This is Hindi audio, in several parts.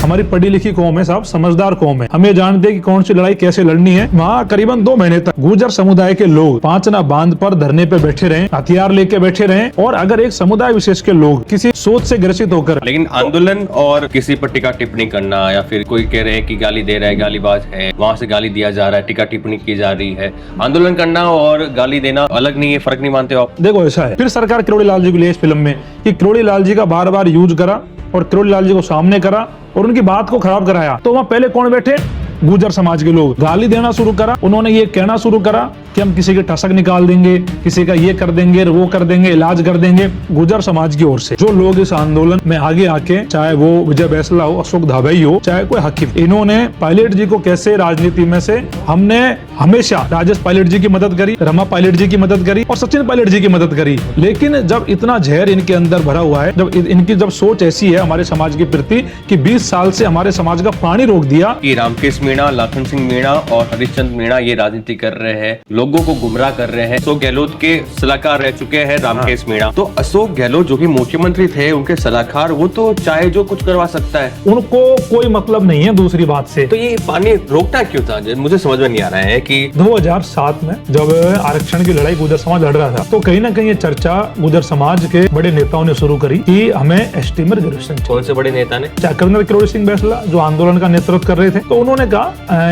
हमारी पढ़ी लिखी कौम है साहब, समझदार कौम है। हम ये जानते हैं कि कौन सी लड़ाई कैसे लड़नी है। वहाँ करीबन 2 महीने तक गुर्जर समुदाय के लोग पांचना बांध पर धरने पे बैठे रहे, हथियार लेके बैठे रहे। और अगर एक समुदाय विशेष के लोग किसी सोच से ग्रसित होकर, लेकिन आंदोलन और किसी पर टीका टिप्पणी करना या फिर कोई कह रहे हैं कि गाली दे रहा है, गालीबाज है, वहाँ से गाली दिया जा रहा है, टीका टिप्पणी की जा रही है, आंदोलन करना और गाली देना अलग नहीं है, फर्क नहीं मानते हो आप? देखो ऐसा है, फिर सरकार किरोड़ी लाल जी को लिए इस फिल्म में कि किरोड़ी लाल जी का बार बार यूज करा और किरोड़ी लाल जी को सामने करा और उनकी बात को खराब कराया। तो वहाँ पहले कौन बैठे? गुर्जर समाज के लोग गाली देना शुरू करा। उन्होंने ये कहना शुरू करा कि हम किसी के टसक निकाल देंगे, किसी का ये कर देंगे, वो कर देंगे, इलाज कर देंगे। गुर्जर समाज की ओर से जो लोग इस आंदोलन में आगे आके, चाहे वो विजय बैसला हो, अशोक धाबई हो, चाहे कोई हकीम, इन्होंने पायलट जी को कैसे राजनीति में से, हमने हमेशा राजेश पायलट जी की मदद करी, रमा पायलट जी की मदद करी और सचिन पायलट जी की मदद करी। लेकिन जब इतना जहर इनके अंदर भरा हुआ है, जब इनकी जब सोच ऐसी है हमारे समाज के प्रति कि 20 साल से हमारे समाज का पानी रोक दिया। कि रामकेश मीणा, लाखन सिंह मीणा और हरिश्चंद्र मीणा ये राजनीति कर रहे हैं, लोगों को गुमराह कर रहे हैं। अशोक गहलोत के सलाहकार रह चुके हैं रामकेश मीणा। तो अशोक गहलोत जो कि मुख्यमंत्री थे, उनके सलाहकार, वो तो चाहे जो कुछ करवा सकता है, उनको कोई मतलब नहीं है दूसरी बात से। तो ये पानी रोकता क्यों था? मुझे समझ में नहीं आ रहा है कि 2007 में जब आरक्षण की लड़ाई गुर्जर समाज लड़ रहा था, तो कहीं ना कहीं ये चर्चा गुर्जर समाज के बड़े नेताओं ने शुरू करी कि हमें एसटी में रिजर्वेशन। कौन से बड़े नेता ने? कर्नल किरोड़ी सिंह बैसला जो आंदोलन का नेतृत्व कर रहे थे, तो उन्होंने कहा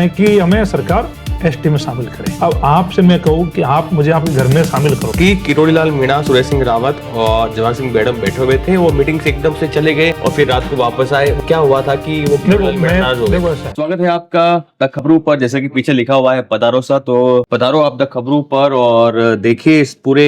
कि हमें सरकार एसटी में शामिल करे। अब आपसे मैं कहूँ कि आप मुझे आपके घर में शामिल करो। कि किरोड़ी लाल मीणा, सुरेश सिंह रावत और जवाहर सिंह मैडम बैठे हुए थे, वो मीटिंग से एकदम से चले गए और फिर रात को वापस आए। क्या हुआ था कि वो नाराज हो गए? स्वागत है आपका द खबरों पर। जैसे कि पीछे लिखा हुआ है पधारो सा, तो पधारो आप द खबरों पर और देखिए इस पूरे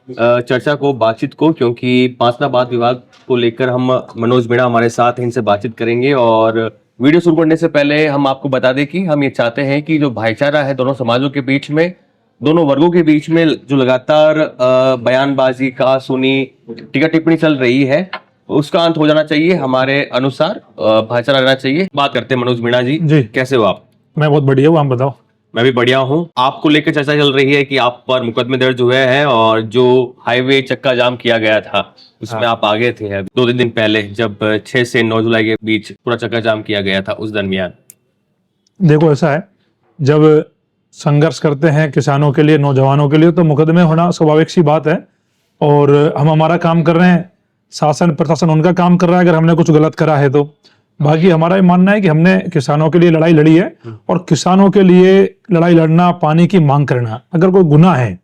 चर्चा को, बातचीत को, क्योंकि पांचना बांध विवाद को लेकर हम मनोज मीणा हमारे साथ इनसे बातचीत करेंगे। और वीडियो शुरू करने से पहले हम आपको बता दें कि हम ये चाहते हैं कि जो भाईचारा है दोनों समाजों के बीच में, दोनों वर्गों के बीच में, जो लगातार बयानबाजी का सुनी टीका टिप्पणी चल रही है, उसका अंत हो जाना चाहिए। हमारे अनुसार भाईचारा रहना चाहिए। बात करते हैं मनोज मीणा जी, कैसे हो आप? मैं बहुत बढ़िया हूँ, आप बताओ। मैं भी बढ़िया हूँ। आपको लेकर चर्चा चल रही है कि आप पर मुकदमे दर्ज हुए हैं और जो हाईवे चक्का जाम किया गया था उसमें आप आगे थे 2-3 दिन पहले, जब 6 से 9 जुलाई के बीच पूरा चक्का जाम किया गया था। उस दरमियान देखो ऐसा है, जब संघर्ष करते हैं किसानों के लिए, नौजवानों के लिए, तो मुकदमे होना स्वाभाविक सी बात है। और हम हमारा काम कर रहे हैं, शासन प्रशासन उनका काम कर रहा है अगर हमने कुछ गलत करा है तो। बाकी हमारा ये मानना है कि हमने किसानों के लिए लड़ाई लड़ी है और किसानों के लिए लड़ाई लड़ना, पानी की मांग करना अगर कोई गुनाह है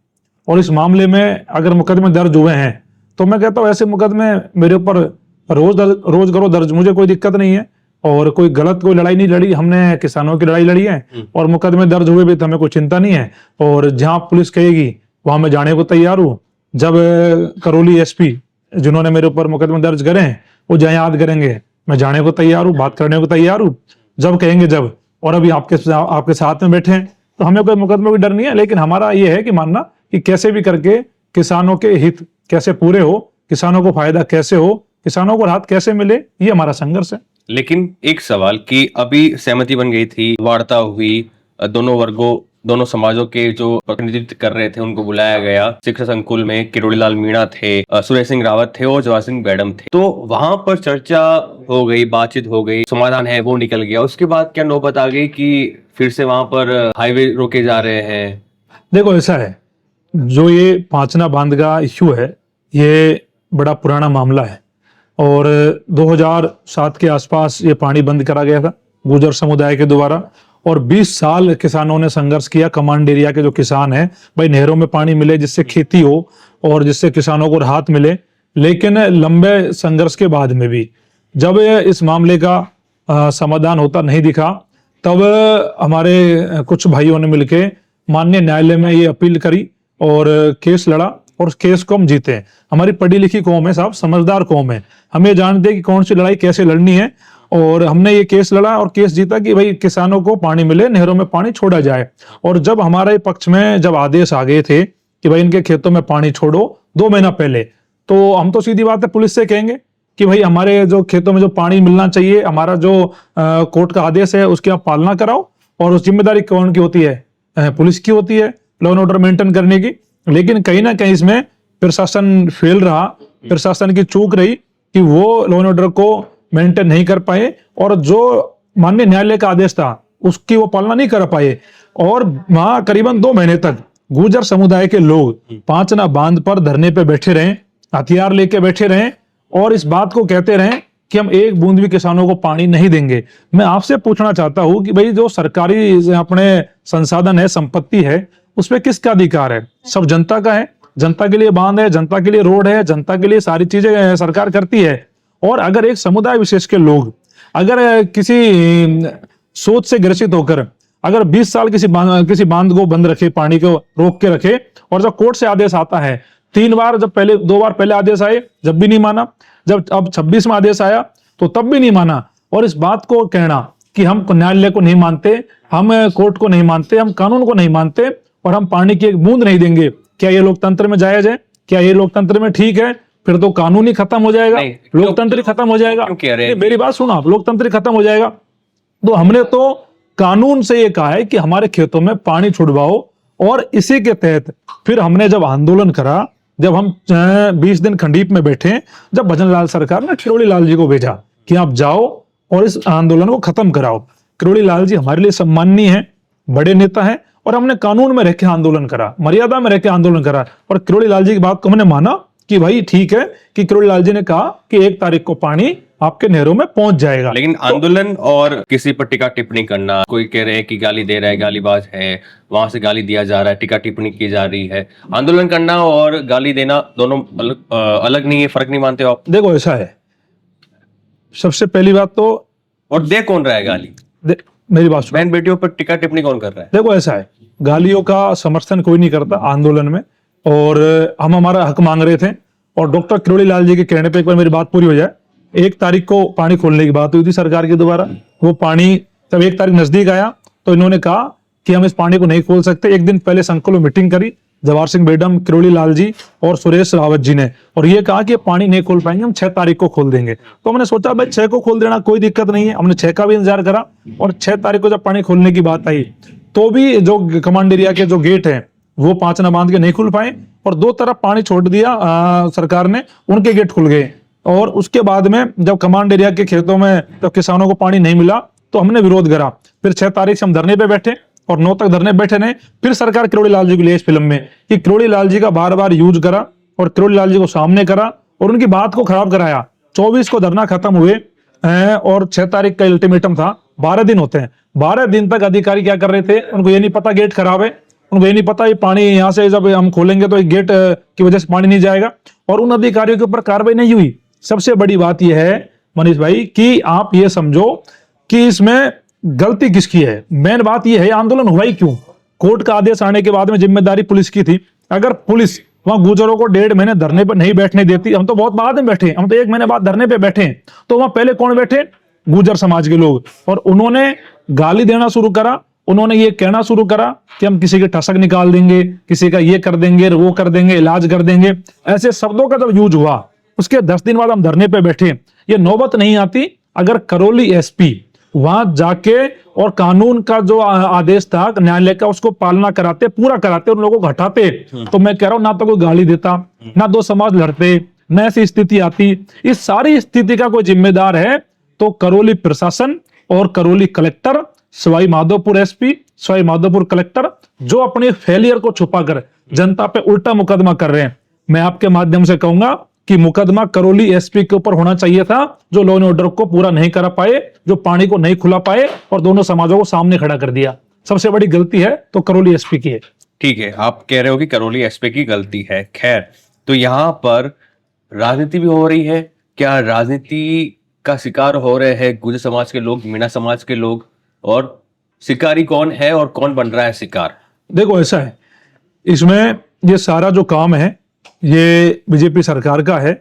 और इस मामले में अगर मुकदमे दर्ज हुए हैं, तो मैं कहता हूँ ऐसे मुकदमे मेरे ऊपर रोज करो दर्ज, मुझे कोई दिक्कत नहीं है। और कोई गलत कोई लड़ाई नहीं लड़ी, हमने किसानों की लड़ाई लड़ी है और मुकदमे दर्ज हुए भी तो हमें कोई चिंता नहीं है। और जहां पुलिस कहेगी वहां मैं जाने को तैयार हूँ। जब करौली एसपी जिन्होंने मेरे ऊपर मुकदमे दर्ज करे हैं वो जहाँ याद करेंगे, मैं जाने को तैयार हूँ, बात करने को तैयार हूँ, जब कहेंगे जब। और अभी आपके साथ में बैठे हैं तो हमें कोई मुकदमे की डर नहीं है। लेकिन हमारा ये है कि मानना कि कैसे भी करके किसानों के हित कैसे पूरे हो, किसानों को फायदा कैसे हो, किसानों को राहत कैसे मिले, ये हमारा संघर्ष है। लेकिन एक सवाल कि अभी सहमति बन गई थी, वार्ता हुई, दोनों वर्गों, दोनों समाजों के जो प्रतिनिधित्व कर रहे थे उनको बुलाया गया। शिक्षा संकुल में किरोड़ी लाल मीणा थे, सुरेश सिंह रावत थे और जवाहर सिंह मैडम थे। तो वहां पर चर्चा हो गई, बातचीत हो गई, समाधान है वो निकल गया। उसके बाद क्या नौबत आ गई कि फिर से वहां पर हाईवे रोके जा रहे हैं? देखो ऐसा है, जो ये पांचना बांध का इश्यू है ये बड़ा पुराना मामला है और 2007 के आसपास ये पानी बंद करा गया था गुर्जर समुदाय के द्वारा। और 20 साल किसानों ने संघर्ष किया। कमांड एरिया के जो किसान हैं, भाई नहरों में पानी मिले जिससे खेती हो और जिससे किसानों को राहत मिले। लेकिन लंबे संघर्ष के बाद में भी जब इस मामले का समाधान होता नहीं दिखा, तब हमारे कुछ भाइयों ने मिलके माननीय न्यायालय में ये अपील करी और केस लड़ा और उस केस को हम जीते। हमारी पढ़ी लिखी कौम है साहब, समझदार कौम है। हम ये जानते हैं कि कौन सी लड़ाई कैसे लड़नी है और हमने ये केस लड़ा और केस जीता कि भाई किसानों को पानी मिले, नहरों में पानी छोड़ा जाए। और जब हमारे पक्ष में जब आदेश आ गए थे कि भाई इनके खेतों में पानी छोड़ो 2 महीना पहले, तो हम तो सीधी बात है पुलिस से कहेंगे कि भाई हमारे जो खेतों में जो पानी मिलना चाहिए, हमारा जो कोर्ट का आदेश है उसकी आप पालना कराओ। और उस जिम्मेदारी कौन की होती है? पुलिस की होती है, लॉ एंड ऑर्डर मेंटेन करने की। लेकिन कहीं ना कहीं इसमें प्रशासन फेल रहा, प्रशासन की चूक रही कि वो लॉ एंड ऑर्डर को मेंटेन नहीं कर पाए और जो माननीय न्यायालय का आदेश था उसकी वो पालना नहीं कर पाए और वहां करीबन 2 महीने तक गुर्जर समुदाय के लोग पांचना बांध पर धरने पे बैठे रहे, हथियार लेके बैठे रहे और इस बात को कहते रहे कि हम एक बूंद भी किसानों को पानी नहीं देंगे। मैं आपसे पूछना चाहता हूं कि भाई जो सरकारी अपने संसाधन है, संपत्ति है, उस पर किसका अधिकार है? सब जनता का है। जनता के लिए बांध है, जनता के लिए रोड है, जनता के लिए सारी चीजें सरकार करती है। और अगर एक समुदाय विशेष के लोग अगर किसी सोच से ग्रसित होकर अगर 20 साल किसी बांध को बंद रखे, पानी को रोक के रखे और जब कोर्ट से आदेश आता है 3 बार, जब पहले 2 बार पहले आदेश आए जब भी नहीं माना, जब अब 26 में आदेश आया तो तब भी नहीं माना, और इस बात को कहना कि हम न्यायालय को नहीं मानते, हम कोर्ट को नहीं मानते, हम कानून को नहीं मानते और हम पानी की एक बूंद नहीं देंगे, क्या ये लोकतंत्र में जायज है? क्या ये लोकतंत्र में ठीक है? फिर तो कानून ही खत्म हो जाएगा, लोकतंत्र ही खत्म हो जाएगा। मेरी बात सुनो आप, लोकतंत्र ही खत्म हो जाएगा। तो हमने तो कानून से ये कहा है कि हमारे खेतों में पानी छुड़वाओ और इसी के तहत फिर हमने जब आंदोलन करा, जब हम 20 दिन खंडीप में बैठे, जब भजन लाल सरकार ने किरोड़ी लाल जी को भेजा कि आप जाओ और इस आंदोलन को खत्म कराओ। किरोड़ी लाल जी हमारे लिए सम्माननीय है, बड़े नेता हैं और हमने कानून में रह के आंदोलन करा, मर्यादा में रह के आंदोलन करा और किरोड़ी लाल जी की बात को हमने माना कि भाई ठीक है कि किरोड़ी लाल जी ने कहा कि 1 तारीख को पानी आपके नहरों में पहुंच जाएगा। लेकिन आंदोलन और किसी पर टीका टिप्पणी करना, कोई कह रहे हैं कि गाली दे रहा है, गालीबाज है, वहां से गाली दिया जा रहा है, टीका टिप्पणी की जा रही है, आंदोलन करना और गाली देना दोनों अलग नहीं है, फर्क नहीं मानते हो आप? देखो ऐसा है, सबसे पहली बात तो, और दे कौन रहा है गाली? मेरी बात सुनो, बहन बेटियों पर टीका टिप्पणी कौन कर रहा है? देखो ऐसा है, गालियों का समर्थन कोई नहीं करता आंदोलन में, और हम हमारा हक मांग रहे थे और डॉक्टर किरोड़ी लाल जी के कहने पे एक बार मेरी बात पूरी हो जाए, 1 तारीख को पानी खोलने की बात हुई थी सरकार के द्वारा। वो पानी जब 1 तारीख नजदीक आया तो इन्होंने कहा कि हम इस पानी को नहीं खोल सकते। एक दिन पहले संकुल में मीटिंग करी जवाहर सिंह बेडम, किरोड़ी लाल जी और सुरेश रावत जी ने, और ये कहा कि पानी नहीं खोल पाएंगे, हम 6 तारीख को खोल देंगे। तो हमने सोचा भाई 6 को खोल देना कोई दिक्कत नहीं है, हमने 6 का भी इंतजार करा और 6 तारीख को जब पानी खोलने की बात आई तो भी जो कमांड एरिया के जो गेट है वो पांचना बांध के नहीं खुल पाए और 2 तरफ पानी छोड़ दिया सरकार ने, उनके गेट खुल गए। और उसके बाद में जब कमांड एरिया के खेतों में जब किसानों को पानी नहीं मिला तो हमने विरोध करा। फिर 6 तारीख से हम धरने पे बैठे और 9 तक धरने बैठे रहे। फिर सरकार किरोड़ी लाल जी को लिए इस फिल्म में कि किरोड़ी लाल जी का बार बार यूज करा और किरोड़ी लाल जी को सामने करा और उनकी बात को खराब कराया। 24 को धरना खत्म हुए और 6 तारीख का अल्टीमेटम था, 12 दिन होते हैं, 12 दिन तक अधिकारी क्या कर रहे थे, उनको ये नहीं पता गेट खराब है, उनको ये नहीं पता ये पानी यहाँ से जब हम खोलेंगे तो गेट की वजह से पानी नहीं जाएगा, और उन अधिकारियों के ऊपर कार्रवाई नहीं हुई। सबसे बड़ी बात यह है मनीष भाई कि आप ये समझो कि इसमें गलती किसकी है। मेन बात यह है आंदोलन हुआ ही क्यों? कोर्ट का आदेश आने के बाद में जिम्मेदारी पुलिस की थी। अगर पुलिस वहां गुर्जरों को 1.5 महीने धरने पर नहीं बैठने देती, हम तो बहुत बाद में बैठे, हम तो 1 महीने बाद धरने पे बैठे, तो वहां पहले कौन बैठे? गुर्जर समाज के लोग, और उन्होंने गाली देना शुरू करा। उन्होंने ये कहना शुरू करा कि हम किसी के टसक निकाल देंगे, किसी का ये कर देंगे, वो कर देंगे, इलाज कर देंगे, ऐसे शब्दों का जब यूज हुआ उसके 10 दिन बाद हम धरने पे बैठे। ये नौबत नहीं आती अगर करौली एसपी वहां जाके और कानून का जो आदेश था न्यायालय का उसको पालना कराते, पूरा कराते, उन लोगों को हटाते, तो मैं कह रहा हूं ना तो कोई गाली देता, ना 2 समाज लड़ते, न ऐसी स्थिति आती। इस सारी स्थिति का कोई जिम्मेदार है तो करौली प्रशासन और Karauli collector, Sawai Madhopur SP, Sawai Madhopur collector, जो अपने फेलियर को छुपाकर जनता पे उल्टा मुकदमा कर रहे हैं। मैं आपके माध्यम से कहूंगा कि मुकदमा करौली एसपी के ऊपर होना चाहिए था, जो लॉ एंड ऑर्डर को पूरा नहीं कर पाए, जो पानी को नहीं खुला पाए और दोनों समाजों को सामने खड़ा कर दिया। सबसे बड़ी गलती है तो करौली एसपी की है। ठीक है, आप कह रहे हो कि करौली एसपी की गलती है। खैर, तो यहाँ पर राजनीति भी हो रही है। क्या राजनीति का शिकार हो रहे हैं गुर्जर समाज के लोग, मीणा समाज के लोग, और शिकारी कौन है और कौन बन रहा है शिकार? देखो ऐसा है, इसमें ये सारा जो काम है ये बीजेपी सरकार का है।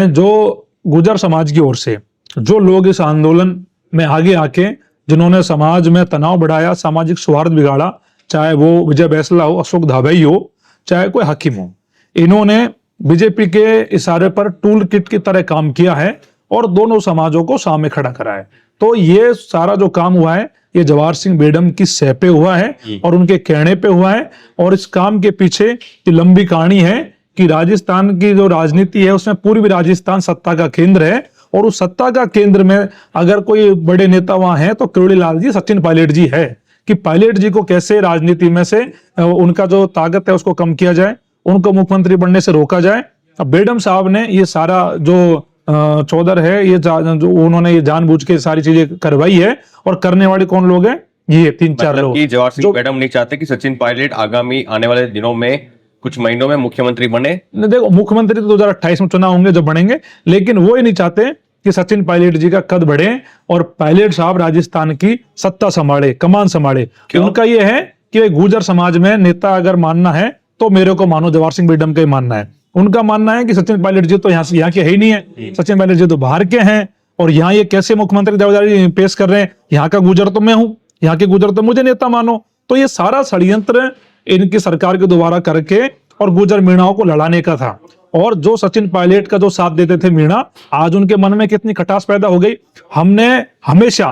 जो गुर्जर समाज की ओर से जो लोग इस आंदोलन में आगे आके जिन्होंने समाज में तनाव बढ़ाया, सामाजिक सौहार्द बिगाड़ा, चाहे वो विजय बैसला हो, अशोक धाबई हो, चाहे कोई हाकिम हो, इन्होंने बीजेपी के इशारे पर टूल किट की तरह काम किया है और दोनों समाजों को सामने खड़ा करा है। तो ये सारा जो काम हुआ है ये जवाहर सिंह बेडम की सह पे हुआ है और उनके कहने पे हुआ है। और इस काम के पीछे की लंबी कहानी है कि राजस्थान की जो राजनीति है उसमें पूर्वी राजस्थान सत्ता का केंद्र है और उस सत्ता का केंद्र में अगर कोई बड़े नेता वहां है तो किरोड़ी लाल जी, सचिन पायलट जी है, कि पायलट जी को कैसे राजनीति में से उनका जो ताकत है उसको कम किया जाए, उनको मुख्यमंत्री बनने से रोका जाए। अब बेडम साहब ने ये सारा जो चौधर है, ये जो उन्होंने ये जानबूझ के सारी चीजें करवाई है, और करने वाले कौन लोग हैं? ये 3-4 मतलब लोग। कि जवाहर सिंह मैडम नहीं चाहते कि सचिन पायलट आगामी आने वाले दिनों में, कुछ महीनों में मुख्यमंत्री बने। देखो, मुख्यमंत्री तो 2028 में चुनाव होंगे जब बनेंगे, लेकिन वो ही नहीं चाहते कि सचिन पायलट जी का कद बढ़े और पायलट साहब राजस्थान की सत्ता संभाले, कमान संभाले। उनका ये है कि गुर्जर समाज में नेता अगर मानना है तो मेरे को मानो, जवाहर सिंह बेडम का ही मानना है। उनका मानना है कि सचिन पायलट जी तो यहाँ के है ही नहीं है, सचिन पायलट जी तो बाहर के हैं, और यहाँ ये कैसे मुख्यमंत्री दावेदारी पेश कर रहे हैं? यहाँ का गुर्जर तो मैं हूं, यहाँ के गुर्जर तो मुझे नेता मानो। तो ये सारा षड्यंत्र इनकी सरकार के द्वारा करके और गुर्जर मीणाओं को लड़ाने का था। और जो सचिन पायलट का जो साथ देते थे मीणा, आज उनके मन में कितनी खटास पैदा हो गई। हमने हमेशा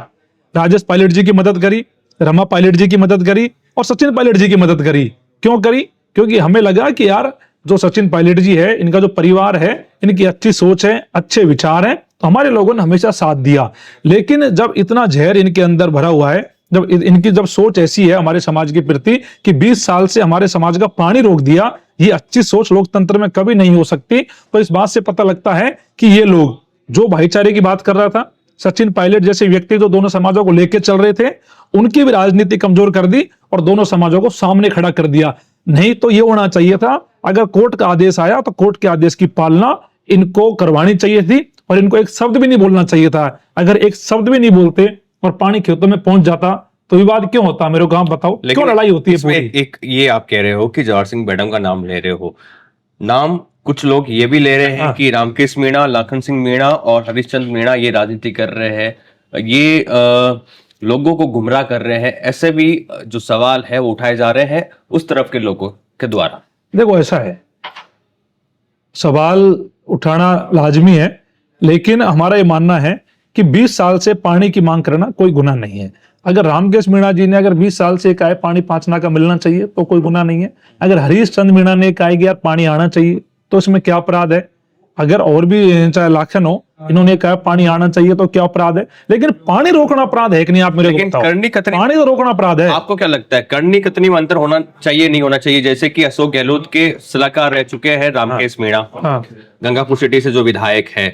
राजेश पायलट जी की मदद करी, रमा पायलट जी की मदद करी और सचिन पायलट जी की मदद करी। क्यों करी? क्योंकि हमें लगा कि यार जो सचिन पायलट जी है, इनका जो परिवार है, इनकी अच्छी सोच है, अच्छे विचार हैं, तो हमारे लोगों ने हमेशा साथ दिया। लेकिन जब इतना जहर इनके अंदर भरा हुआ है, जब इनकी जब सोच ऐसी है हमारे समाज के प्रति कि 20 साल से हमारे समाज का पानी रोक दिया, ये अच्छी सोच लोकतंत्र में कभी नहीं हो सकती। तो इस बात से पता लगता है कि ये लोग जो भाईचारे की बात कर रहा था, सचिन पायलट जैसे व्यक्ति जो दोनों समाजों को लेकर चल रहे थे, उनकी भी राजनीति कमजोर कर दी और दोनों समाजों को सामने खड़ा कर दिया। नहीं तो ये होना चाहिए था, अगर कोर्ट का आदेश आया तो कोर्ट के आदेश की पालना इनको करवानी चाहिए थी और इनको एक शब्द भी नहीं बोलना चाहिए था। अगर एक शब्द भी नहीं बोलते और पानी खेतों में पहुंच जाता तो विवाद क्यों होता? मेरे को आप बताओ, क्यों लड़ाई होती है पूरी? एक ये आप कह रहे हो कि जवाहर सिंह मैडम का नाम ले रहे हो, नाम कुछ लोग ये भी ले रहे हैं कि रामकेश मीणा, लाखन सिंह मीणा और हरिश्चंद्र मीणा ये राजनीति कर रहे हैं, ये लोगों को गुमराह कर रहे हैं। ऐसे भी जो सवाल है वो उठाए जा रहे हैं उस तरफ के लोगों के द्वारा। देखो, ऐसा है, सवाल उठाना लाजमी है, लेकिन हमारा ये मानना है कि 20 साल से पानी की मांग करना कोई गुनाह नहीं है। अगर रामकेश मीणा जी ने अगर 20 साल से कहा पानी 5 आना का मिलना चाहिए तो कोई गुनाह नहीं है। अगर हरीश चंद्र मीणा ने कहा कि यार पानी आना चाहिए तो इसमें क्या अपराध है? अगर और भी चाहे लाखन हो, इन्होंने कहा पानी आना चाहिए तो क्या अपराध है? लेकिन पानी रोकना अपराध है कि नहीं? आप मेरे को बताओ। पानी तो रोकना अपराध है। आपको क्या लगता है करनी कतनी में अंतर होना चाहिए, नहीं होना चाहिए? जैसे कि अशोक गहलोत के सलाहकार रह चुके हैं रामकेश मीणा, गंगापुर सिटी से जो विधायक है,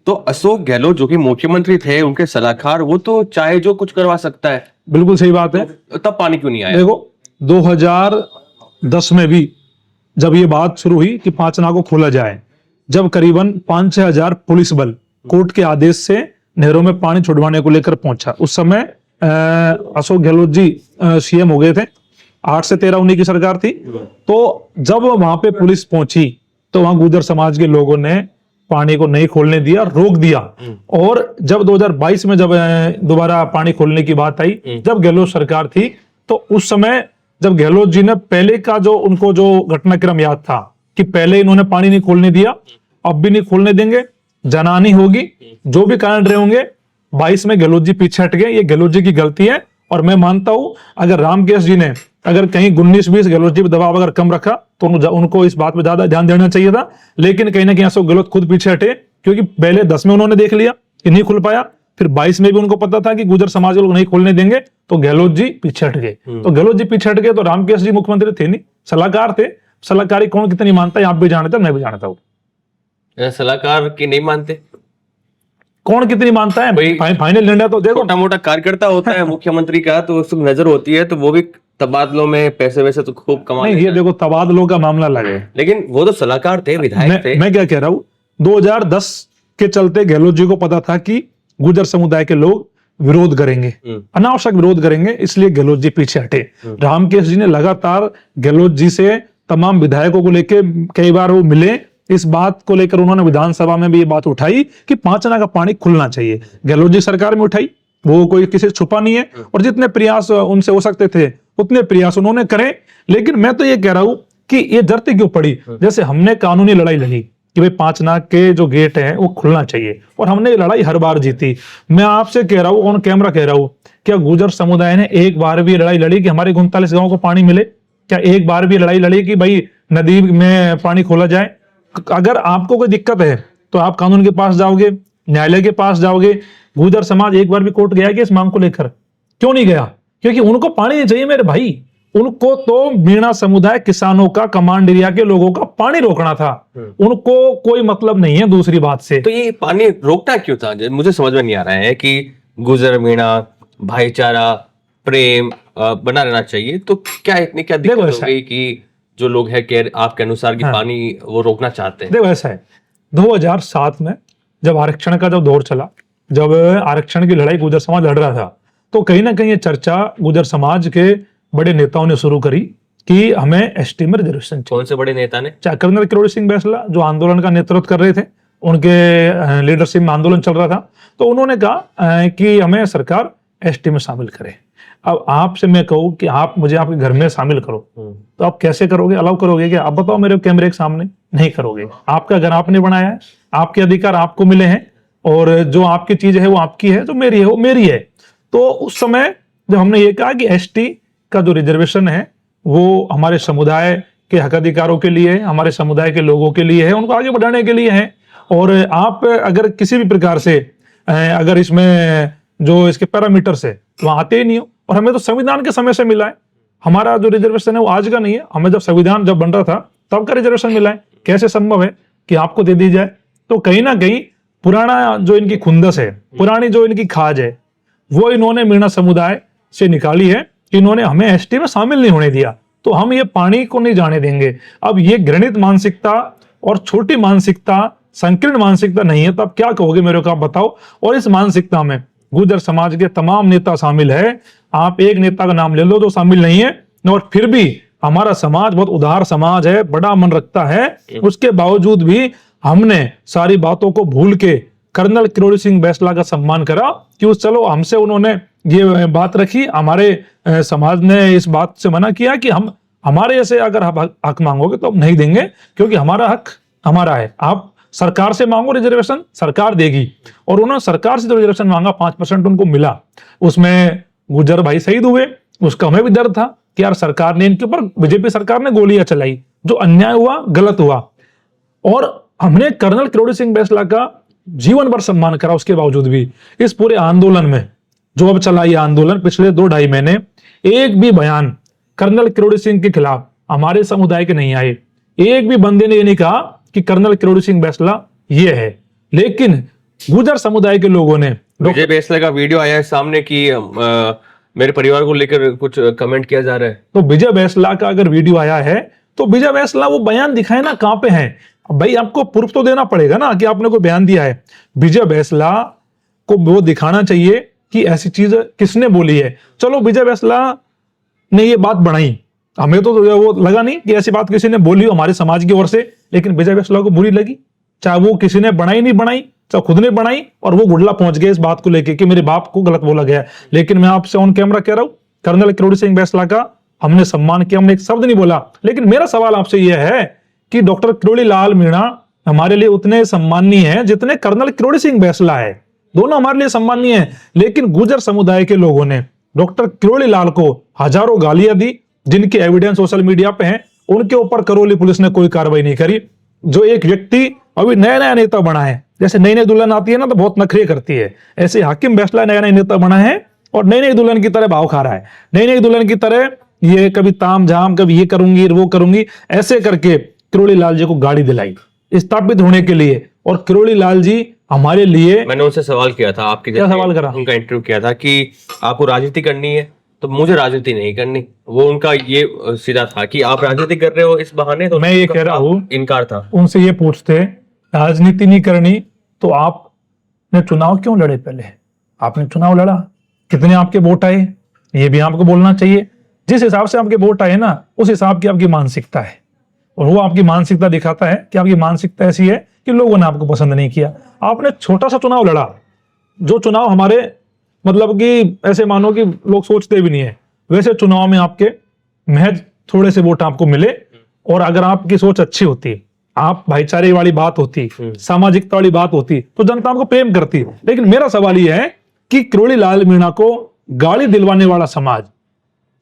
तो अशोक गहलोत जो कि मुख्यमंत्री थे, उनके सलाहकार, वो तो चाहे जो कुछ करवा सकता है। बिल्कुल सही बात है। तब पानी क्यों नहीं आया? देखो, 2010 में भी जब ये बात शुरू हुई कि 5 नाला को खोला जाए, जब करीबन 5-6 हजार पुलिस बल कोर्ट के आदेश से नहरों में पानी छुड़वाने को लेकर पहुंचा, उस समय अशोक गहलोत जी सीएम हो गए थे। 8 से 13 उन्हीं की सरकार थी। तो जब वहां पे पुलिस पहुंची तो वहां गुर्जर समाज के लोगों ने पानी को नहीं खोलने दिया, रोक दिया। और जब 2022 में जब दोबारा पानी खोलने की बात आई, जब गहलोत सरकार थी, तो उस समय जब गहलोत जी ने पहले का जो उनको जो घटनाक्रम याद था कि पहले इन्होंने पानी नहीं खोलने दिया, अब भी नहीं खोलने देंगे, जनानी होगी, जो भी कारण रहे होंगे, 22 में गहलोत जी पीछे हट गए। ये गहलोत जी की गलती है। और मैं मानता हूं अगर रामकेश जी ने अगर कहीं 19-20 गहलोत जी पर दबाव अगर कम रखा तो उनको इस बात पर ज्यादा ध्यान देना चाहिए था। लेकिन कहीं ना कहीं अशोक गहलोत खुद पीछे हटे, क्योंकि पहले 10 में उन्होंने देख लिया कि नहीं खुल पाया, फिर 22 में भी उनको पता था कि गुर्जर समाज के लोग नहीं खोलने देंगे, तो गहलोत जी पीछे हट गए। तो गहलोत जी पीछे हट गए तो रामकेश जी मुख्यमंत्री थे नहीं, सलाहकार थे। सलाहकारी कौन कितनी मानता है आप भी जानते, मैं भी जानता हूँ। सलाहकार की नहीं मानते? कौन कितनी मानता है? फाइनल निर्णय तो देखो, छोटा मोटा कार्यकर्ता होता है मुख्यमंत्री का, तो उसको नजर होती है, तो वो भी तबादलों में पैसे वैसे तो खूब कमा। नहीं, ये देखो तबादलों का मामला लगे, लेकिन वो तो सलाहकार थे, विधायक थे। मैं क्या कह रहा हूँ, 2010 के चलते गहलोत जी को पता था कि गुर्जर समुदाय के लोग विरोध करेंगे, अनावश्यक विरोध करेंगे, इसलिए गहलोत जी पीछे हटे। रामकेश जी ने लगातार गहलोत जी से तमाम विधायकों को लेकर कई बार वो मिले, इस बात को लेकर उन्होंने विधानसभा में भी ये बात उठाई कि 5 आना का पानी खुलना चाहिए। गहलोत जी सरकार में उठाई, वो कोई किसी से छुपा नहीं है, और जितने प्रयास उनसे हो सकते थे उतने प्रयास उन्होंने करे। लेकिन मैं तो ये कह रहा हूं कि ये जरूरत क्यों पड़ी? जैसे हमने कानूनी लड़ाई लड़ी कि भाई 5 नाक के जो गेट है वो खुलना चाहिए, और हमने ये लड़ाई हर बार जीती। मैं आपसे कह रहा हूं, ऑन कैमरा कह रहा हूं, क्या गुर्जर समुदाय ने एक बार भी लड़ाई लड़ी कि हमारे 39 गांवों को पानी मिले? क्या एक बार भी लड़ाई लड़ी कि भाई नदी में पानी खोला जाए? अगर आपको कोई दिक्कत है तो आप कानून के पास जाओगे, न्यायालय के पास जाओगे। गुर्जर समाज एक बार भी कोर्ट गया कि इस मांग को लेकर? क्यों नहीं गया? क्योंकि उनको पानी नहीं चाहिए मेरे भाई। उनको तो मीणा समुदाय किसानों का, कमांड एरिया के लोगों का पानी रोकना था। उनको कोई मतलब नहीं है दूसरी बात से। तो ये पानी रोकना क्यों था? मुझे समझ में नहीं आ रहा है कि गुर्जर मीणा भाईचारा प्रेम बना रहना चाहिए, तो क्या इतनी क्या दिक्कत हो गई कि जो लोग है कि आपके अनुसार कि पानी वो रोकना चाहते हैं? देखो ऐसा है, 2007 में जब आरक्षण का जब दौर चला, जब आरक्षण की लड़ाई गुर्जर समाज लड़ रहा था, तो कहीं ना कहीं ये चर्चा गुर्जर समाज के बड़े नेताओं ने शुरू करी कि हमें एसटी में रिजर्वेशन चाहिए। कौन से बड़े नेता ने? कर्नल किरोड़ी सिंह बैसला जो आंदोलन का नेतृत्व कर रहे थे, उनके लीडरशिप में आंदोलन चल रहा था, तो उन्होंने कहा कि हमें सरकार एसटी में शामिल करे। अब आपसे मैं कहूं कि आप मुझे आपके घर में शामिल करो, तो आप कैसे करोगे? अलाउ करोगे क्या? आप बताओ मेरे कैमरे के सामने। नहीं करोगे। आपका घर आपने बनाया है, आपके अधिकार आपको मिले हैं, और जो आपकी चीज है वो आपकी है, जो मेरी है वो मेरी है। तो उस समय जब हमने ये कहा कि एसटी का जो रिजर्वेशन है वो हमारे समुदाय के हक अधिकारों के लिए, हमारे समुदाय के लोगों के लिए है, उनको आगे बढ़ाने के लिए है, और आप अगर किसी भी प्रकार से अगर इसमें जो इसके पैरामीटर्स है वहां आते ही नहीं हो, और हमें तो संविधान के समय से मिला है। हमारा जो रिजर्वेशन है वो आज का नहीं है, हमें जब संविधान जब बन रहा था तब का रिजर्वेशन मिला है। कैसे संभव है कि आपको दे दी जाए? तो कहीं ना कहीं पुराना जो इनकी खुंदस है, पुरानी जो इनकी खाज है, वो इन्होंने मीणा समुदाय से निकाली है। इन्होंने हमें एसटी में शामिल नहीं होने दिया, तो हम ये पानी को नहीं जाने देंगे। अब ये घृणित मानसिकता और छोटी मानसिकता, संकीर्ण मानसिकता नहीं है, तो आप क्या कहोगे मेरे को, आप बताओ। और इस मानसिकता में गुर्जर समाज के तमाम नेता शामिल है। आप एक नेता का नाम ले लो जो शामिल नहीं है, और फिर भी हमारा समाज बहुत उदार समाज है, बड़ा मन रखता है। उसके बावजूद भी हमने सारी बातों को भूल के कर्नल किरोड़ी सिंह बैसला का सम्मान करा कि उस चलो हमसे उन्होंने ये बात रखी। हमारे समाज ने इस बात से मना किया कि हम हमारे ऐसे अगर हक मांगोगे तो हम नहीं देंगे, क्योंकि हमारा हक हमारा है। आप सरकार से मांगो रिजर्वेशन, सरकार देगी। और उन्होंने सरकार से जो रिजर्वेशन मांगा 5% उनको मिला। उसमें गुर्जर भाई शहीद हुए, उसका हमें भी दर्द था कि यार सरकार ने इनके ऊपर, बीजेपी सरकार ने गोलियां चलाई, जो अन्याय हुआ गलत हुआ। और हमने कर्नल किरोड़ी सिंह बैसला का जीवन भर सम्मान करा। उसके बावजूद भी इस पूरे आंदोलन में जो अब चला ये आंदोलन पिछले 2-2.5 महीने, एक भी बयान कर्नल किरोड़ी सिंह के खिलाफ हमारे समुदाय के नहीं आए। एक भी बंदे ने ये नहीं कहा कि कर्नल किरोड़ी सिंह बैसला ये है। लेकिन गुर्जर समुदाय के लोगों ने, विजय बैसला का वीडियो आया है सामने कि मेरे परिवार को लेकर कुछ कमेंट किया जा रहा है। तो विजय बैसला का अगर वीडियो आया है तो विजय बैसला वो बयान दिखाए ना, कहां पे है भाई? आपको प्रूफ तो देना पड़ेगा ना कि आपने कोई बयान दिया है। विजय बैसला को वो दिखाना चाहिए कि ऐसी चीज किसने बोली है। चलो विजय बैसला ने ये बात बढ़ाई, हमें तो वो लगा नहीं कि ऐसी बात किसी ने बोली हमारे समाज की ओर से, लेकिन विजय बैसला को बुरी लगी। चाहे वो किसी ने बनाई नहीं बनाई, चाहे खुद ने बनाई, और वो गुडला पहुंच गए इस बात को लेके कि मेरे बाप को गलत बोला गया। लेकिन मैं आपसे ऑन कैमरा कह रहा हूं, कर्नल किरोड़ी सिंह बैसला का हमने सम्मान किया, हमने एक शब्द नहीं बोला। लेकिन मेरा सवाल आपसे यह है कि डॉक्टर किरोड़ी लाल मीणा हमारे लिए उतने सम्माननीय है जितने कर्नल किरोड़ी सिंह बैसला है। दोनों हमारे लिए सम्माननीय है। लेकिन गुर्जर समुदाय के लोगों ने डॉक्टर किरोड़ी लाल को हजारों गालियां दी, जिनके एविडेंस सोशल मीडिया पे हैं। उनके ऊपर करौली पुलिस ने कोई कार्रवाई नहीं करी। जो एक व्यक्ति अभी नया नया नेता बना है, जैसे नई नई दुल्हन आती है ना तो बहुत नखरे करती है, ऐसे हाकिम बैसला नया नया नेता बना है और नई नई दुल्हन की तरह भाव खा रहा है। नई नई दुल्हन की तरह ये कभी ताम झाम, कभी ये करूंगी वो करूंगी, ऐसे करके किरोड़ी लाल जी को गाड़ी दिलाई स्थापित होने के लिए। और किरोड़ी लाल जी हमारे लिए, मैंने उनसे सवाल किया था, आपके क्या सवाल करा? उनका इंटरव्यू किया था कि आपको राजनीति करनी है तो मुझे राजनीति नहीं करनी। वो उनका ये सीधा था कि आप राजनीति कर रहे हो इस बहाने। तो मैं ये कह रहा हूँ, इनकार था। उनसे ये पूछते राजनीति नहीं करनी तो आपने चुनाव क्यों लड़े? पहले आपने चुनाव लड़ा, कितने आपके वोट आए, ये भी आपको बोलना चाहिए। जिस हिसाब से आपके वोट आए ना, उस हिसाब की आपकी मानसिकता है, और वो आपकी मानसिकता दिखाता है कि आपकी मानसिकता ऐसी है कि लोगों ने आपको पसंद नहीं किया। आपने छोटा सा चुनाव लड़ा, जो चुनाव हमारे मतलब कि ऐसे मानो कि लोग सोचते भी नहीं है, वैसे चुनाव में आपके महज थोड़े से वोट आपको मिले। और अगर आपकी सोच अच्छी होती, आप भाईचारे वाली बात होती, सामाजिकता वाली बात होती, तो जनता आपको प्रेम करती। लेकिन मेरा सवाल यह है कि किरोड़ी लाल मीणा को गाली दिलवाने वाला समाज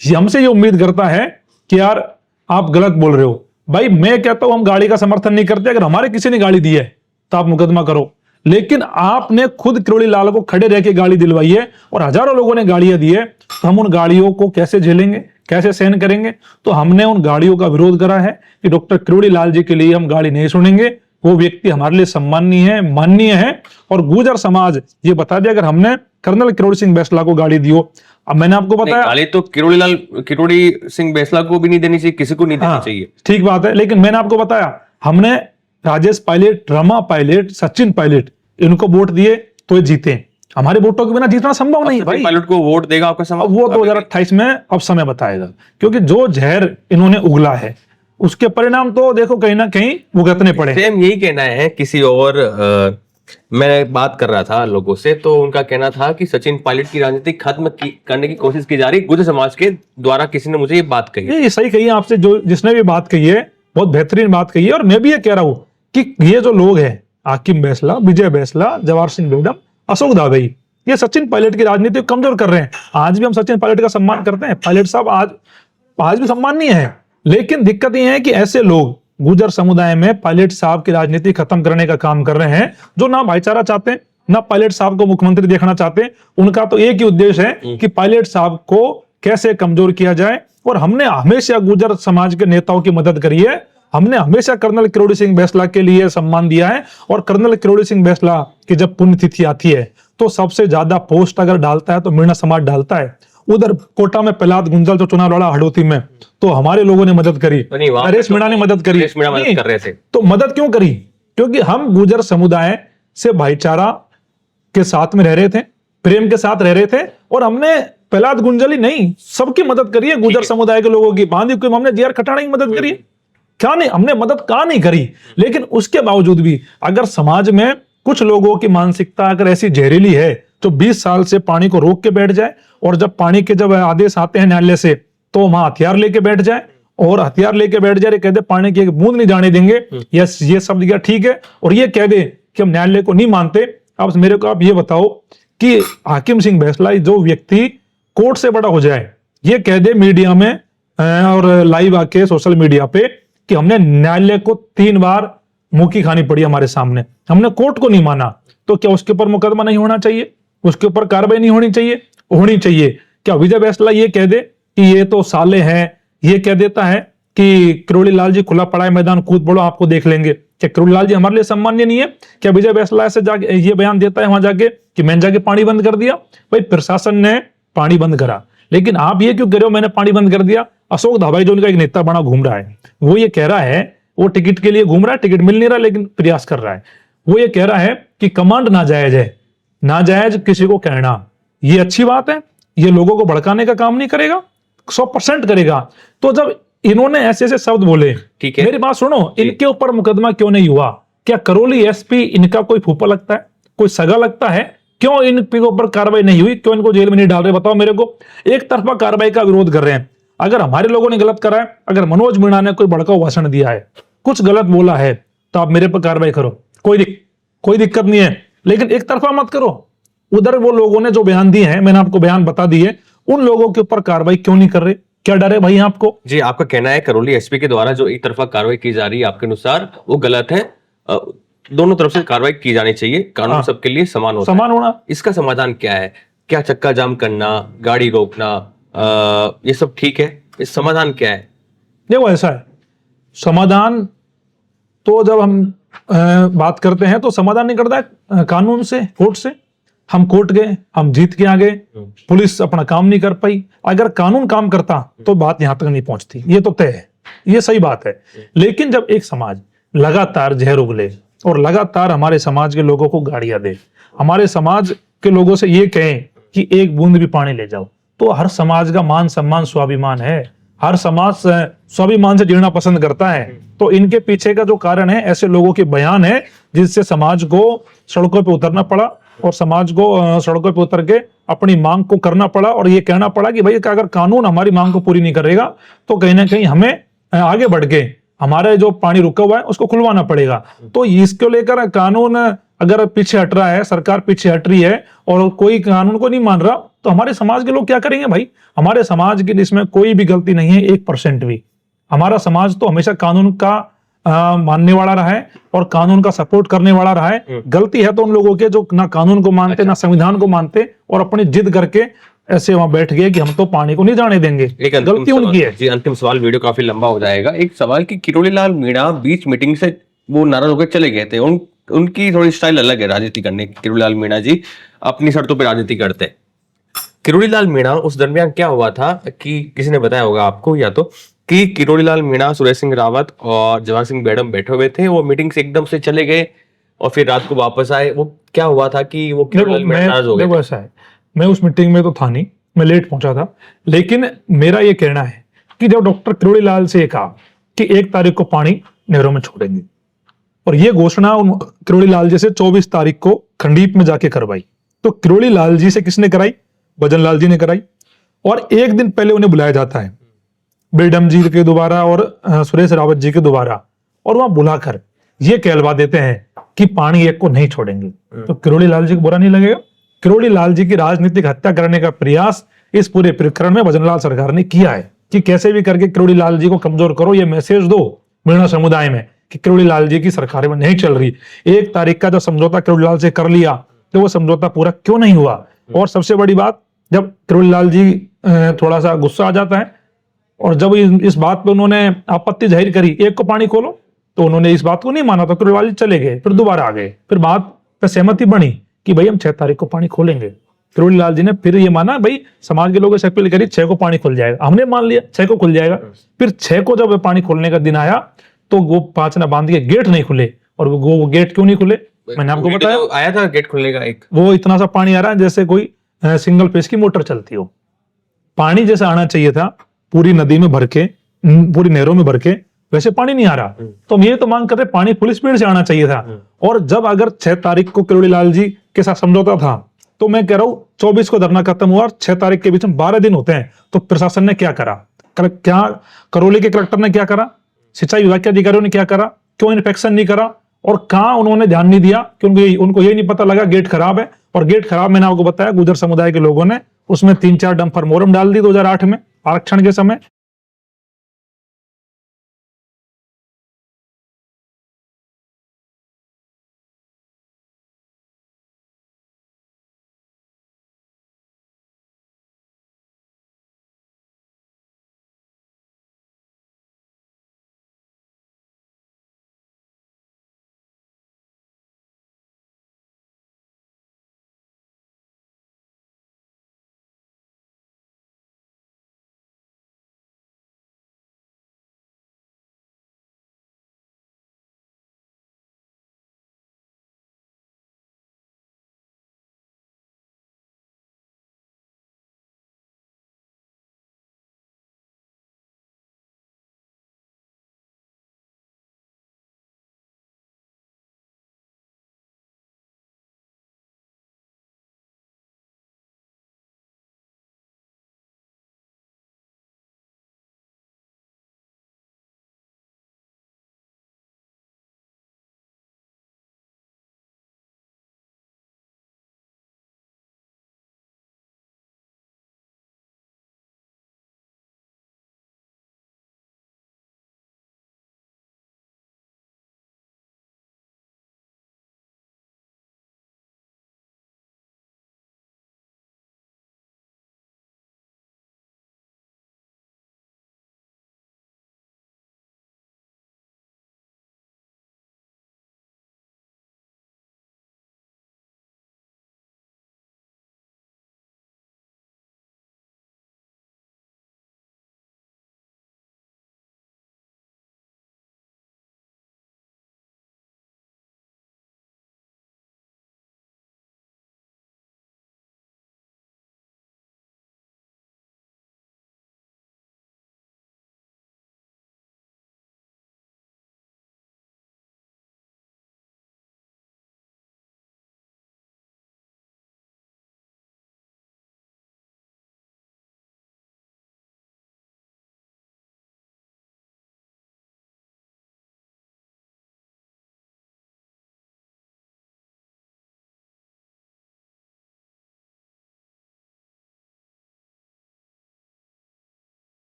हमसे ये उम्मीद करता है कि यार आप गलत बोल रहे हो। भाई मैं कहता हूं हम गाड़ी का समर्थन नहीं करते, अगर हमारे किसी ने गाली दी है तो आप मुकदमा करो। लेकिन आपने खुद किरोड़ी लाल को खड़े रह के गाड़ी दिलवाई है और हजारों लोगों ने गाड़ियां दी है, तो हम उन गाड़ियों को कैसे झेलेंगे, कैसे सहन करेंगे? तो हमने उन गाड़ियों का विरोध करा है कि डॉक्टर किरोड़ी लाल जी के लिए हम गाड़ी नहीं सुनेंगे, वो व्यक्ति हमारे लिए सम्माननीय है, माननीय है। और गुर्जर समाज ये बता दिया, अगर हमने कर्नल किरोड़ी सिंह बैसला को गाड़ी दियो, अब मैंने आपको बताया गाली तो किरोड़ी सिंह बैसला को भी नहीं देनी चाहिए, किसी को नहीं देनी चाहिए, ठीक बात है, लेकिन मैंने आपको बताया हमने राजेश पायलट, रमा पायलट, सचिन पायलट इनको वोट दिए तो ये जीते। हमारे वोटों के बिना जीतना संभव नहीं भाई। पायलट को वोट देगा आपका समय? वो 2028 में अब समय बताएगा, क्योंकि जो जहर इन्होंने उगला है उसके परिणाम तो देखो कहीं ना कहीं भुगतने पड़े। सेम यही कहना है किसी और मैं बात कर रहा था लोगों से, तो उनका कहना था कि सचिन पायलट की राजनीति खत्म करने की कोशिश की जा रही गुर्जर समाज के द्वारा। किसी ने मुझे ये बात कही। ये सही कही है आपसे, जो जिसने भी बात कही है बहुत बेहतरीन बात कही है। और मैं भी ये कह रहा हूं कि ये जो लोग हैं, हाकिम बैसला, विजय बैसला, जवाहर सिंह बेगम, अशोक दावे, ये सचिन पायलट की राजनीति को कमजोर कर रहे हैं। आज भी हम सचिन पायलट का सम्मान करते हैं, पायलट साहब आज भी सम्माननीय है, लेकिन दिक्कत ये है कि ऐसे लोग गुर्जर समुदाय में पायलट साहब की राजनीति खत्म करने का काम कर रहे हैं, जो ना भाईचारा चाहते हैं, ना पायलट साहब को मुख्यमंत्री देखना चाहते हैं। उनका तो एक ही उद्देश्य है कि पायलट साहब को कैसे कमजोर किया जाए। और हमने हमेशा गुर्जर समाज के नेताओं की मदद करी है, हमने हमेशा कर्नल किरोड़ी सिंह बैसला के लिए सम्मान दिया है। और कर्नल किरोड़ी सिंह बैसला की जब पुण्यतिथि आती है तो सबसे ज्यादा पोस्ट अगर डालता है तो मीणा समाज डालता है। उधर कोटा में प्रहलाद गुंजल जो चुनाव लड़ा हडोती में, तो हमारे लोगों ने मदद करी, नरेश मीणा ने मदद करी। कर रहे थे तो मदद क्यों करी? क्योंकि हम गुर्जर समुदाय से भाईचारा के साथ में रह रहे थे, प्रेम के साथ रह रहे थे, और हमने प्रहलाद गुंजल ही नहीं सबकी मदद करी है। गुर्जर समुदाय के लोगों की बांधी हुई हमने जीआर खटाणा की मदद करी, क्या नहीं हमने मदद कहां नहीं करी। लेकिन उसके बावजूद भी अगर समाज में कुछ लोगों की मानसिकता अगर ऐसी जहरीली है तो 20 साल से पानी को रोक के बैठ जाए, और जब पानी के जब आदेश आते हैं न्यायालय से तो वहां हथियार लेके बैठ जाए, और हथियार लेके बैठ जाए, कहते पानी की एक बूंद नहीं जाने देंगे, यस ये शब्द क्या ठीक है, और ये कह दे कि हम न्यायालय को नहीं मानते। अब मेरे को आप ये बताओ कि हाकिम सिंह बैसला जो व्यक्ति कोर्ट से बड़ा हो जाए, ये कह दे मीडिया में और लाइव आके सोशल मीडिया पे कि हमने न्यायालय को 3 बार मुक्की खानी पड़ी हमारे सामने, हमने कोर्ट को नहीं माना, तो क्या उसके ऊपर मुकदमा नहीं होना चाहिए? उसके ऊपर कार्रवाई नहीं होनी चाहिए? होनी चाहिए। क्या विजय बैसला ये कह दे कि ये तो साले हैं, ये कह देता है कि किरोड़ी लाल जी खुला पड़ा है मैदान, कूद पड़ो आपको देख लेंगे, क्या किरोड़ी लाल जी हमारे लिए सम्मान्य नहीं है? क्या विजय बैसला ऐसे जाके ये बयान देता है वहां जाके कि मैंने जाके पानी बंद कर दिया? भाई प्रशासन ने पानी बंद करा, लेकिन आप ये क्यों कह रहे हो मैंने पानी बंद कर दिया? अशोक धाबाई जो उनका एक नेता बना घूम रहा है, वो ये कह रहा है, वो टिकट के लिए घूम रहा है, टिकट मिल नहीं रहा लेकिन प्रयास कर रहा है, वो ये कह रहा है कि कमांड नाजायज है, नाजायज किसी को कहना ये अच्छी बात है, ये लोगों को भड़काने का काम नहीं करेगा, 100% करेगा। तो जब इन्होंने ऐसे ऐसे शब्द बोले, ठीक है, मेरी बात सुनो, इनके ऊपर मुकदमा क्यों नहीं हुआ? क्या करौली एसपी इनका कोई फूफा लगता है, कोई सगा लगता है? क्यों इनके ऊपर कार्रवाई नहीं हुई? क्यों इनको जेल में नहीं डाल रहे? बताओ मेरे को। एक तरफा कार्रवाई का विरोध कर रहे हैं। अगर हमारे लोगों ने गलत करा है, अगर मनोज मीणा ने कोई भड़काऊ भाषण दिया है, कुछ गलत बोला है, तो आप मेरे पर कार्रवाई करो, कोई दिक्कत नहीं है, लेकिन एक तरफा मत करो। उधर वो लोगों ने जो बयान दिए हैं, मैंने आपको बयान बता दिए, उन लोगों के ऊपर कार्रवाई क्यों नहीं कर रहे? क्या डर है भाई आपको? जी, आपका कहना है करौली एसपी के द्वारा जो एक तरफा कार्रवाई की जा रही है आपके अनुसार वो गलत है, दोनों तरफ से कार्रवाई की जानी चाहिए, कानून सबके लिए समान होना। इसका समाधान क्या है? क्या चक्का जाम करना, गाड़ी रोकना, ये सब ठीक है? इस समाधान क्या है? देखो ऐसा है, समाधान तो जब हम बात करते हैं तो समाधान नहीं करता है कानून से, कोर्ट से। हम कोर्ट गए, हम जीत के आ गए, पुलिस अपना काम नहीं कर पाई। अगर कानून काम करता तो बात यहां तक नहीं पहुंचती, ये तो तय है, ये सही बात है। लेकिन जब एक समाज लगातार जहर उगले और लगातार हमारे समाज के लोगों को गाड़ियां दे, हमारे समाज के लोगों से ये कहें कि एक बूंद भी पानी ले जाओ, तो हर समाज का मान सम्मान स्वाभिमान है, हर समाज स्वाभिमान से जीना पसंद करता है। तो इनके पीछे का जो कारण है ऐसे लोगों के बयान है जिससे समाज को सड़कों पे उतरना पड़ा, और समाज को सड़कों पे उतर के अपनी मांग को करना पड़ा, और ये कहना पड़ा कि भाई अगर कानून हमारी मांग को पूरी नहीं करेगा तो कहीं ना कहीं हमें आगे बढ़ के हमारे जो पानी रुका हुआ है उसको खुलवाना पड़ेगा। तो इसको लेकर कानून अगर पीछे हट रहा है, सरकार पीछे हट रही है और कोई कानून को नहीं मान रहा, तो हमारे समाज के लोग क्या करेंगे भाई? हमारे समाज की इसमें कोई भी गलती नहीं है 1% भी। हमारा समाज तो हमेशा कानून का मानने वाला रहा है और कानून का सपोर्ट करने वाला रहा है। गलती है तो उन लोगों के जो ना कानून को मानते ना संविधान को मानते और अपनी जिद करके ऐसे वहां बैठ गए कि हम तो पानी को नहीं जाने देंगे। एक अंतिम गलती सवाल- उनकी है। जी अंतिम सवाल, वीडियो काफी लंबा हो जाएगा। एक सवाल कि किरोड़ी लाल मीणा बीच मीटिंग से वो नाराज होकर चले गए थे। उनकी थोड़ी स्टाइल अलग है राजनीति करने की। किरोड़ी लाल मीणा जी अपनी शर्तों पर राजनीति करते हैं। किरोड़ी लाल मीणा उस दरमियान क्या हुआ था कि किसी ने बताया होगा आपको या तो कि किरोड़ी लाल मीणा, सुरेश सिंह रावत और जवाहर सिंह बेडम बैठे हुए थे। वो मीटिंग से एकदम से चले गए और फिर रात को वापस आए। वो क्या हुआ था कि वो किरोड़ी लाल मीणा नाराज हो गए? देखो ऐसा है, मैं उस मीटिंग में तो था नहीं, मैं लेट पहुंचा था। लेकिन मेरा ये कहना है कि जब डॉक्टर किरोड़ी लाल से कहा कि 1 तारीख को पानी नहरों में छोड़ेंगे और ये घोषणा उन किरोड़ी लाल जी से 24 तारीख को खंडीप में जाके करवाई, तो किरोड़ी लाल जी से किसने कराई? भजन लाल जी ने कराई। और एक दिन पहले उन्हें बुलाया जाता है बेडम जी के दोबारा और सुरेश रावत जी के दोबारा, और वहां बुलाकर ये कहलवा देते हैं कि पानी एक को नहीं छोड़ेंगे। तो किरोड़ी लाल जी को बुरा नहीं लगेगा? किरोड़ी लाल जी की राजनीतिक हत्या करने का प्रयास इस पूरे प्रकरण में भजनलाल सरकार ने किया है कि कैसे भी करके किरोड़ी लाल जी को कमजोर करो, ये मैसेज दो मीणा समुदाय में कि किरोड़ी लाल जी की सरकार में नहीं चल रही। 1 तारीख का जो समझौता किरोड़ी लाल से कर लिया तो वो समझौता पूरा क्यों नहीं हुआ? और सबसे बड़ी बात, जब किरोड़ी लाल जी थोड़ा सा गुस्सा आ जाता है और जब इस बात पे उन्होंने आपत्ति जाहिर करी 1 को पानी खोलो, तो उन्होंने इस बात को नहीं माना, तो किरोड़ी लाल जी चले गए, फिर दोबारा आ गए। फिर बात पे सहमति बनी कि भाई हम 6 तारीख को पानी खोलेंगे। किरोड़ी लाल जी ने फिर ये माना, भाई समाज के लोगों से अपील करी 6 को पानी खुल जाएगा। हमने मान लिया 6 को खुल जाएगा। फिर 6 को जब पानी खोलने का दिन आया तो वो पांचना बांध के गेट नहीं खुले। और वो गेट क्यों नहीं खुले, मैंने आपको बताया। तो आया था गेट खुलने का एक, वो इतना सा पानी आ रहा है जैसे कोई सिंगल फेस की मोटर चलती हो। पानी जैसा आना चाहिए था पूरी नदी में भर के, पूरी नहरों में भर के, वैसे पानी नहीं आ रहा। तो हम ये तो मांग कर रहे पानी फुल स्पीड से आना चाहिए था। और जब अगर 6 तारीख को किरोड़ी लाल जी के साथ समझौता था तो मैं कह रहा हूं 24 को धरना खत्म हुआ और 6 तारीख के बीच में 12 दिन होते हैं। तो प्रशासन ने क्या करा? क्या करौली के कलेक्टर ने क्या करा? सिंचाई विभाग के अधिकारियों ने क्या करा? क्यों इन्फेक्शन नहीं करा? और कहां उन्होंने ध्यान नहीं दिया? क्योंकि उनको ये नहीं पता लगा गेट खराब है। और गेट खराब मैंने आपको बताया गुर्जर समुदाय के लोगों ने उसमें 3-4 डंपर मोरम डाल दी 2008 में आरक्षण के समय।